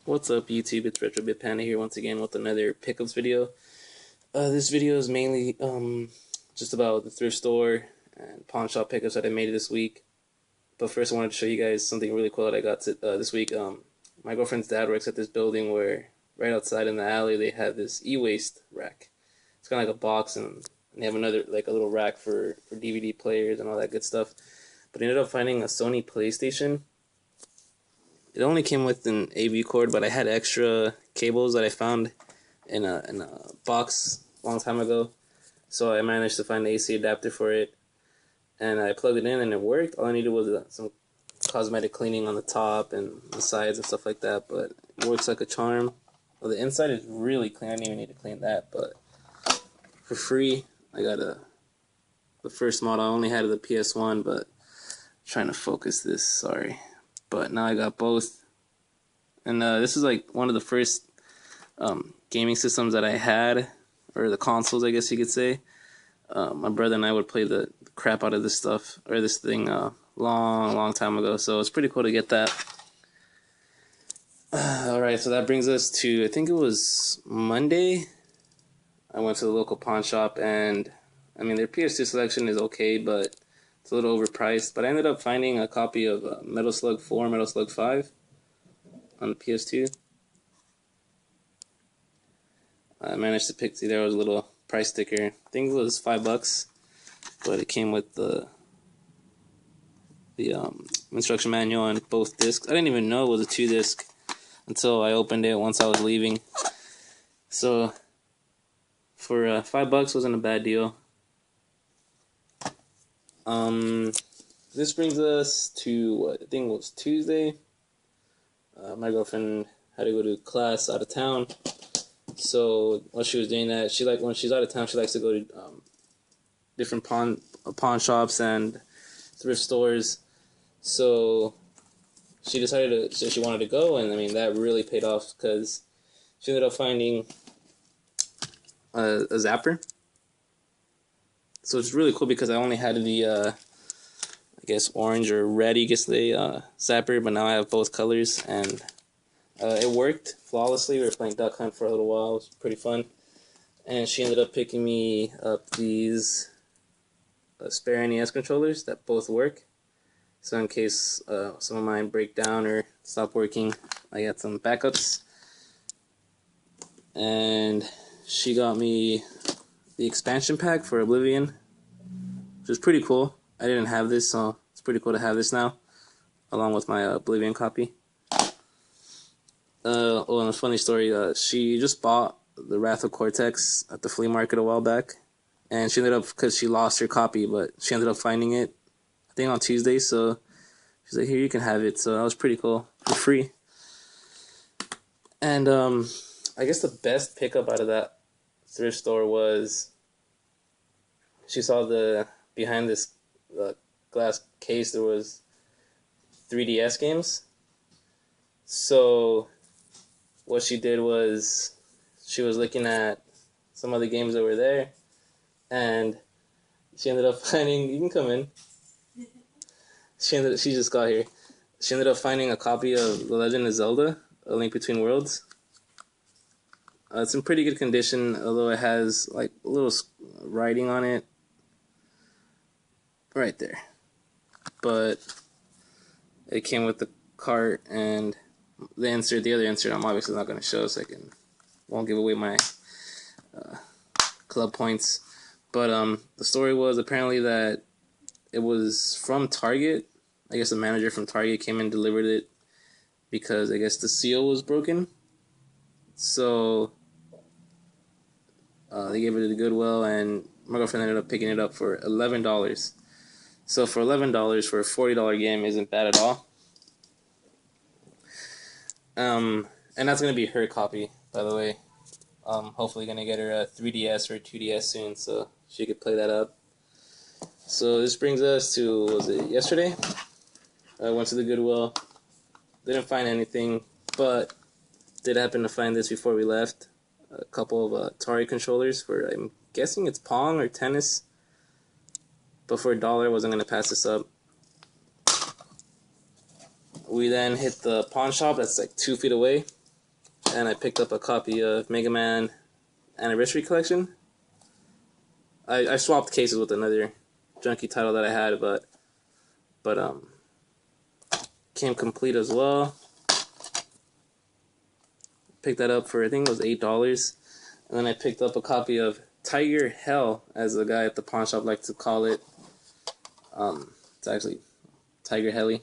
What's up YouTube, it's Retro Panda here once again with another pickups video. This video is mainly just about the thrift store and pawn shop pickups that I made this week. But first I wanted to show you guys something really cool that I got this week. My girlfriend's dad works at this building where right outside in the alley they have this e-waste rack. It's kind of like a box, and they have another, like a little rack for DVD players and all that good stuff. But I ended up finding a Sony PlayStation. It only came with an AV cord, but I had extra cables that I found in a box a long time ago. So I managed to find the AC adapter for it, and I plugged it in and it worked. All I needed was some cosmetic cleaning on the top and the sides and stuff like that, but it works like a charm. Well, the inside is really clean. I didn't even need to clean that, but for free, I got the first model. I only had the PS1, but I'm trying to focus this, sorry. But now I got both, and this is like one of the first gaming systems that I had, or the consoles I guess you could say. My brother and I would play the crap out of this stuff, or this thing, long time ago, so it's pretty cool to get that. Alright, so that brings us to, I think it was Monday. I went to the local pawn shop, and I mean their PS2 selection is okay, but it's a little overpriced, but I ended up finding a copy of Metal Slug 4, Metal Slug 5 on the PS2. I managed to pick, see there was a little price sticker. I think it was $5, but it came with the instruction manual and both discs. I didn't even know it was a 2-disc until I opened it once I was leaving. So for $5 wasn't a bad deal. This brings us to what I think was Tuesday. My girlfriend had to go to class out of town, so while she was doing that, when she's out of town, she likes to go to different pawn shops and thrift stores. So she decided to, so she wanted to go, and I mean that really paid off because she ended up finding a zapper. So it's really cool because I only had the I guess orange or red, you could say, zapper, but now I have both colors, and it worked flawlessly. We were playing Duck Hunt for a little while. It was pretty fun, and she ended up picking me up these spare NES controllers that both work. So in case some of mine break down or stop working, I got some backups. And she got me the expansion pack for Oblivion, which is pretty cool. I didn't have this, so it's pretty cool to have this now, along with my Oblivion copy. Oh, and a funny story, she just bought the Wrath of Cortex at the flea market a while back, and she ended up, because she lost her copy, but she ended up finding it, I think on Tuesday, so she's like, here, you can have it. So that was pretty cool, for free. And I guess the best pickup out of that thrift store was, she saw behind this glass case there was 3DS games. So what she did was she was looking at some of the games that were there, and she ended up finding, you can come in, she just got here. She ended up finding a copy of The Legend of Zelda: A Link Between Worlds. It's in pretty good condition, although it has like a little writing on it right there. But it came with the cart and the insert. The other insert I'm obviously not going to show, so I won't give away my club points. But the story was apparently that it was from Target. I guess the manager from Target came and delivered it because I guess the seal was broken. So they gave it to the Goodwill, and my girlfriend ended up picking it up for $11. So for $11 for a $40 game isn't bad at all. And that's gonna be her copy, by the way. Hopefully gonna get her a 3DS or a 2DS soon, so she could play that up. So this brings us to, was it yesterday? I went to the Goodwill. Didn't find anything, but did happen to find this before we left. A couple of Atari controllers for, I'm guessing it's Pong or tennis. But for $1, I wasn't going to pass this up. We then hit the pawn shop that's like 2 feet away. and I picked up a copy of Mega Man Anniversary Collection. I swapped cases with another junky title that I had, but came complete as well. Picked that up for, I think it was $8. And then I picked up a copy of Tiger Hell, as the guy at the pawn shop likes to call it. It's actually Tiger Helly.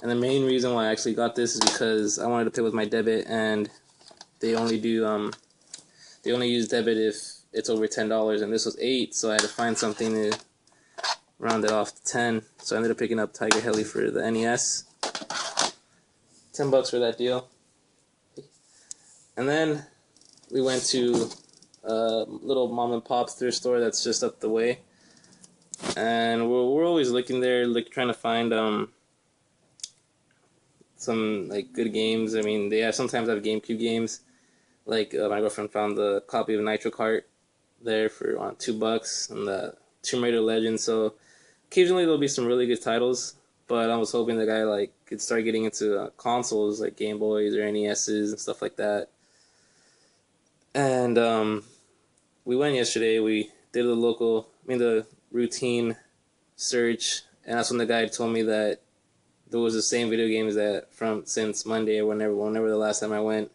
And the main reason why I actually got this is because I wanted to pay with my debit, and they only use debit if it's over $10, and this was $8, so I had to find something to round it off to 10. So I ended up picking up Tiger Helly for the NES. $10 for that deal. And then we went to a little mom and pop thrift store that's just up the way, and we're always looking there, trying to find some like good games. I mean, they sometimes have GameCube games. Like my girlfriend found the copy of Nitro Kart there for $2, and the Tomb Raider Legend. So occasionally there'll be some really good titles, but I was hoping the guy could start getting into consoles like Game Boys or NESs and stuff like that. And we went yesterday. We did the routine search, and that's when the guy told me that there was the same video games since Monday or whenever the last time I went.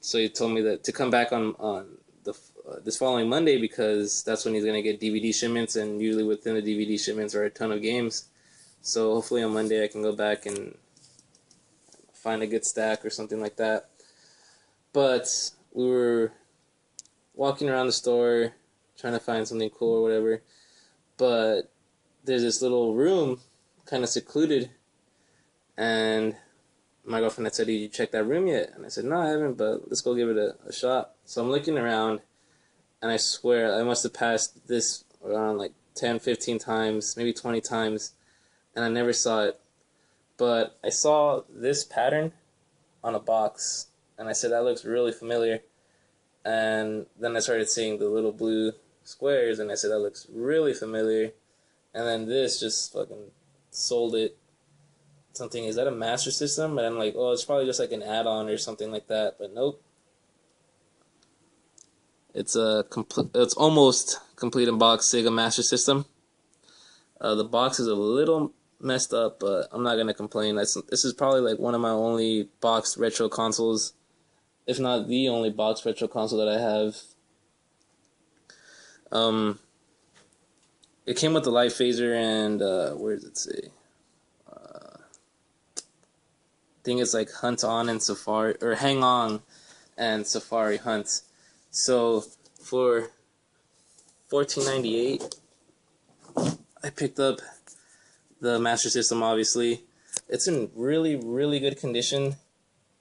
So he told me that to come back on this following Monday, because that's when he's gonna get DVD shipments, and usually within the DVD shipments are a ton of games. So hopefully on Monday I can go back and find a good stack or something like that. But we were walking around the store trying to find something cool or whatever, but there's this little room, kind of secluded, and my girlfriend had said, "Did you check that room yet?" And I said, "No, I haven't, but let's go give it a shot." So I'm looking around, and I swear I must have passed this around like 10, 15 times, maybe 20 times, and I never saw it. But I saw this pattern on a box, and I said, "That looks really familiar." And then I started seeing the little blue squares, and I said, "That looks really familiar." And then this just fucking sold it. Something, is that a Master System? And I'm like, oh, it's probably just like an add-on or something like that. But nope. It's it's almost complete in box Sega Master System. The box is a little messed up, but I'm not gonna complain. This is probably like one of my only boxed retro consoles, if not the only boxed retro console that I have. It came with the light phaser and where does it say? I think it's like Hunt On and Safari, or Hang On and Safari Hunt. So for $14.98, I picked up the Master System. Obviously, it's in really, really good condition.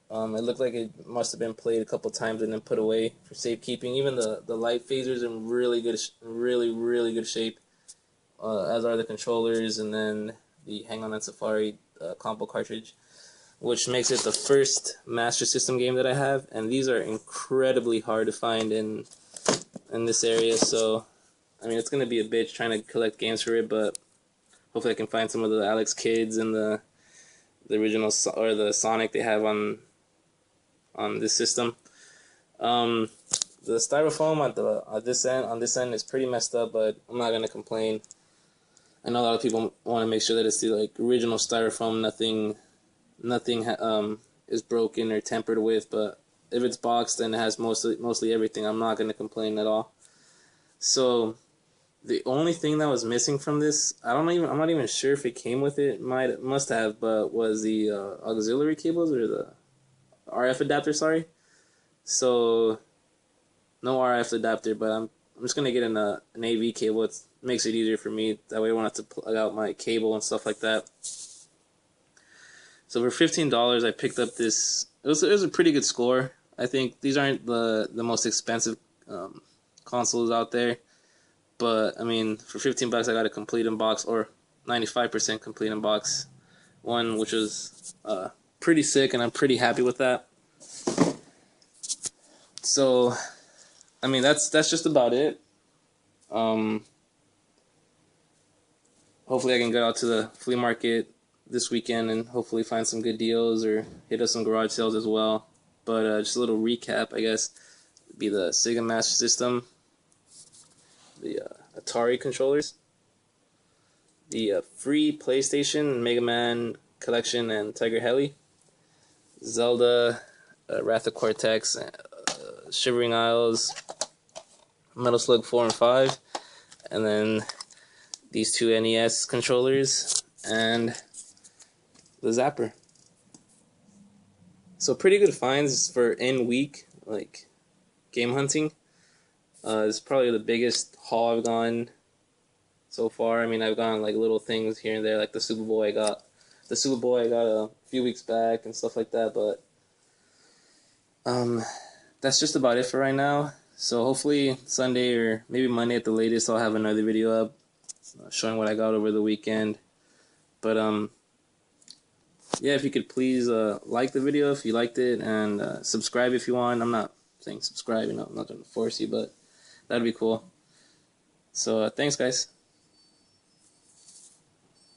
It looked like it must have been played a couple times and then put away for safekeeping. Even the light phasers in really good shape, as are the controllers, and then the Hang On and Safari combo cartridge, which makes it the first Master System game that I have, and these are incredibly hard to find in this area. So, I mean, it's gonna be a bitch trying to collect games for it, but hopefully I can find some of the Alex Kids and the original or the Sonic they have on this system. The styrofoam on this end is pretty messed up, but I'm not gonna complain. I know a lot of people want to make sure that it's the original styrofoam, nothing is broken or tampered with, but if it's boxed and it has mostly everything, I'm not going to complain at all. So the only thing that was missing from this, I'm not even sure if it came with it, must have, but was the auxiliary cables, or the RF adapter, sorry. So no RF adapter, but I'm just going to get an AV cable. It makes it easier for me, that way I won't have to plug out my cable and stuff like that. So for $15, I picked up this. It was a pretty good score. I think these aren't the most expensive consoles out there, but I mean, for $15, I got a complete in box, or 95% complete in box one, which was pretty sick, and I'm pretty happy with that. So, I mean, that's just about it. Hopefully, I can go out to the flea market this weekend and hopefully find some good deals, or hit up some garage sales as well. but just a little recap, I guess, would be the Sega Master System, the Atari controllers, the free PlayStation Mega Man Collection and Tiger Heli, Zelda, Wrath of Cortex, Shivering Isles, Metal Slug 4 and 5, and then these two NES controllers, and the Zapper. So pretty good finds for in week, like game hunting. It's probably the biggest haul I've gone so far. I mean, I've gone like little things here and there, like the Super Bowl I got a few weeks back and stuff like that. But that's just about it for right now. So hopefully Sunday or maybe Monday at the latest, I'll have another video up showing what I got over the weekend. But yeah, if you could please like the video if you liked it, and subscribe if you want. I'm not saying subscribe, I'm not going to force you, but that'd be cool. So thanks, guys.